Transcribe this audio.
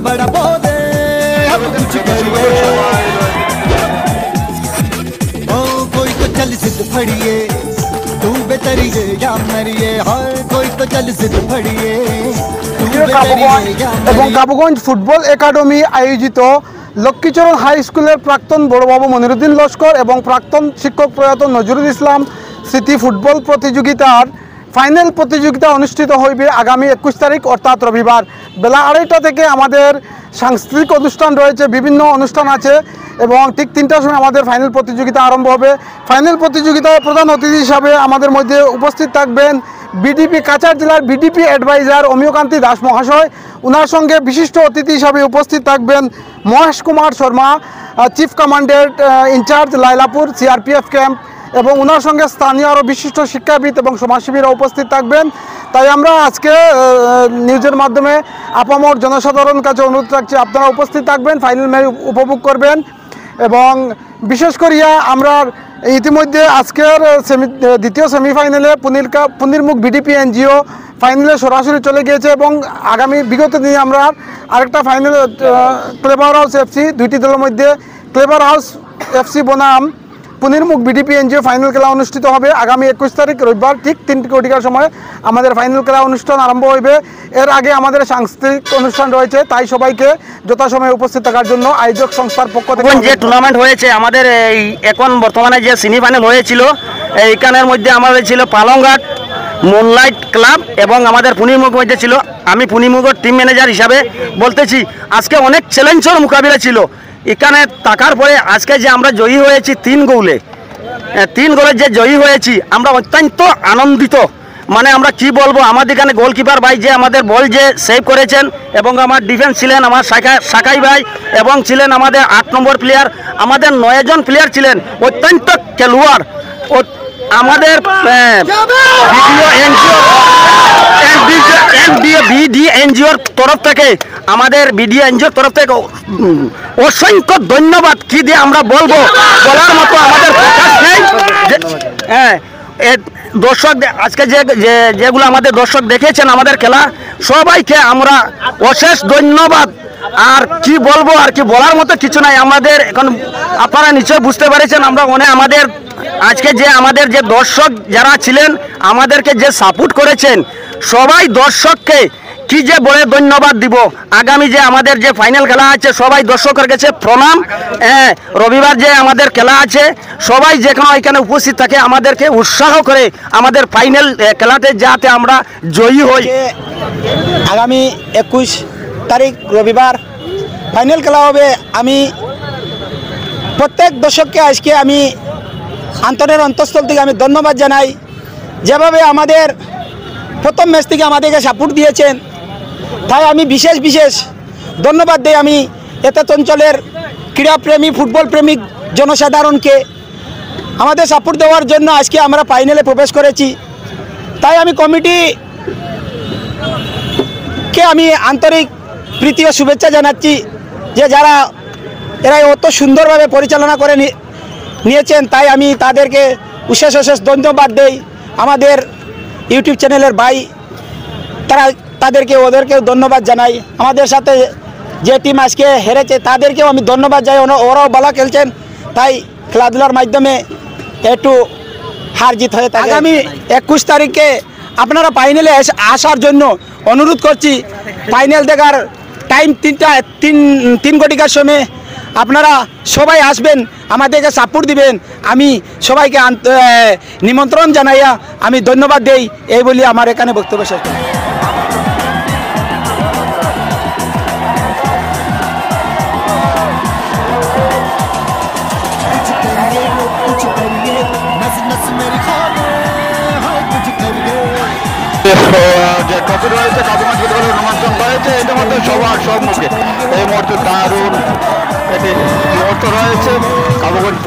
बड़ा बोले हम कुछ करिए ओ कोई तो चल जिद फड़िए तू बेतरिए या मरिए हर कोई तो चल जिद फड़िए এবং কাবুগঞ্জ ফুটবল একাডেমি আয়োজিত লক্ষ্মীচরণ হাই স্কুলের প্রাক্তন বড়বাবু মনিরুদ্দিন লস্কর এবং প্রাক্তন শিক্ষক প্রয়াত নজরুল ইসলাম স্মৃতি ফুটবল প্রতিযোগিতার ফাইনাল প্রতিযোগিতা অনুষ্ঠিত হইবে আগামী 21 তারিখ অর্থাৎ রবিবার বেলা 2:30 থেকে আমাদের সাংস্কৃতিক অনুষ্ঠান রয়েছে, বিভিন্ন অনুষ্ঠান আছে এবং ঠিক 3টার সময় আমাদের ফাইনাল প্রতিযোগিতা আরম্ভ হবে। ফাইনাল প্রতিযোগিতায় প্রধান অতিথি হিসাবে আমাদের মধ্যে উপস্থিত থাকবেন বিডিপি কাছাড় জেলার বিডিপি অ্যাডভাইজার অমিয়কান্তি দাস মহাশয়। ওনার সঙ্গে বিশিষ্ট অতিথি হিসাবে উপস্থিত থাকবেন Mahesh Kumar Sharma, chief commandant in charge Lailapur CRPF camp, এবং ওনার সঙ্গে স্থানীয় আরও বিশিষ্ট শিক্ষাবিদ এবং সমাজসেবীরা উপস্থিত থাকবেন। তাই আমরা আজকে নিউজের মাধ্যমে আপামর জনসাধারণ কাছে অনুরোধ রাখছি আপনারা উপস্থিত থাকবেন, ফাইনাল ম্যাচ উপভোগ করবেন। এবং বিশেষ করিয়া আমরা ইতিমধ্যে আজকের দ্বিতীয় সেমিফাইনালে পুনিরমুখ বিডিপি এনজিও ফাইনালে সরাসরি চলে গিয়েছে এবং আগামী বিগত দিনে আমরা আরেকটা ফাইনাল ক্লেভার হাউস এফসি, দুইটি দলের মধ্যে ক্লেভার হাউস এফসি বনাম পুনিরমুখ বিডিপি এনজিও ফাইনাল খেলা অনুষ্ঠিত হবে আগামী 21 তারিখ রবিবার ঠিক 3টার সময় আমাদের ফাইনাল খেলা অনুষ্ঠান আরম্ভ হইবে। এর আগে আমাদের সাংস্কৃতিক অনুষ্ঠান রয়েছে, তাই সবাইকে যথাসময়ে উপস্থিত থাকার জন্য আয়োজক সংস্থার পক্ষ থেকে যে টুর্নামেন্ট হয়েছে আমাদের এই এখন বর্তমানে যে সেমিফাইনাল হয়েছিল এইখানের মধ্যে আমাদের ছিল পালংঘাট মুনলাইট ক্লাব এবং আমাদের পুনিরমুখ মধ্যে ছিল। আমি পুনিরমুখের টিম ম্যানেজার হিসাবে বলতেছি আজকে অনেক চ্যালেঞ্জের মোকাবিলা ছিল। এখানে থাকার পরে আজকে যে আমরা জয়ী হয়েছি 3 গোলে যে জয়ী হয়েছি আমরা অত্যন্ত আনন্দিত। মানে আমরা কি বলবো, আমাদের এখানে গোলকিপার ভাই যে আমাদের বল যে সেভ করেছেন এবং আমার ডিফেন্স ছিলেন আমার সাকাই ভাই এবং ছিলেন আমাদের 8 নম্বর প্লেয়ার, আমাদের 9 জন প্লেয়ার ছিলেন অত্যন্ত খেলোয়াড়। আমাদের এনজিওর তরফ থেকে অসংখ্য ধন্যবাদ কি দিয়ে আমরা বলবো, বলার মতো আমাদের প্রকাশ নেই। হ্যাঁ, দর্শক আজকে যেগুলো আমাদের দর্শক দেখেছেন আমাদের খেলা, সবাইকে আমরা অশেষ ধন্যবাদ। আর কি বলবো, আর কি বলার মতো কিছু নাই। আমাদের এখন আপনারা নিশ্চয় বুঝতে পেরেছেন আমরা আমাদের আজকে যে আমাদের যে দর্শক যারা ছিলেন আমাদেরকে যে সাপোর্ট করেছেন সবাই দর্শককে কি যে বলে ধন্যবাদ দিব। আগামী যে আমাদের যে ফাইনাল খেলা আছে সবাই দর্শকের কাছে প্রণাম। রবিবার যে আমাদের খেলা আছে সবাই যেখানে এখানে উপস্থিত থাকে আমাদেরকে উৎসাহ করে আমাদের ফাইনাল খেলাতে যাতে আমরা জয়ী হই। আগামী 21 তারিখ রবিবার ফাইনাল খেলা হবে। আমি প্রত্যেক দর্শককে আজকে আমি আন্তরের অন্তঃস্থল থেকে আমি ধন্যবাদ জানাই, যেভাবে আমাদের প্রথম ম্যাচ থেকে আমাদেরকে সাপোর্ট দিয়েছেন, তাই আমি বিশেষ ধন্যবাদ দিই আমি এতদ অঞ্চলের ক্রীড়াপ্রেমী ফুটবল প্রেমিক জনসাধারণকে আমাদের সাপোর্ট দেওয়ার জন্য আজকে আমরা ফাইনালে প্রবেশ করেছি। তাই আমি কমিটিকে আমি আন্তরিক প্রীতি ও শুভেচ্ছা জানাচ্ছি যে যারা এরা অত সুন্দরভাবে পরিচালনা করে নিয়েছেন, তাই আমি তাদেরকে অশেষ ধন্যবাদ দেই। আমাদের ইউটিউব চ্যানেলের ভাই ওদেরকেও ধন্যবাদ জানাই। আমাদের সাথে যে টিম আজকে হেরেছে তাদেরকেও আমি ধন্যবাদ জানাই, ওরাও ভালো খেলছেন, তাই খেলাধুলার মাধ্যমে একটু হার জিত হয়ে থাকে। আগামী 21 তারিখে আপনারা ফাইনালে আসার জন্য অনুরোধ করছি। ফাইনাল দেখার টাইম 3 ঘটিকার সময় আপনারা সবাই আসবেন, আমাদেরকে সাপোর্ট দিবেন। আমি সবাইকে নিমন্ত্রণ জানাইয়া আমি ধন্যবাদ দেই, এই বলি আমার এখানে বক্তব্য শেষ করি। যে ট্রফি রয়েছে কাবুগঞ্জ ফুটবলের রোমাঞ্চন রয়েছে ইতিমধ্যে সবার সম্মুখে এই মুহূর্তে দারুণ এটি মুহূর্ত রয়েছে কাবুগঞ্জ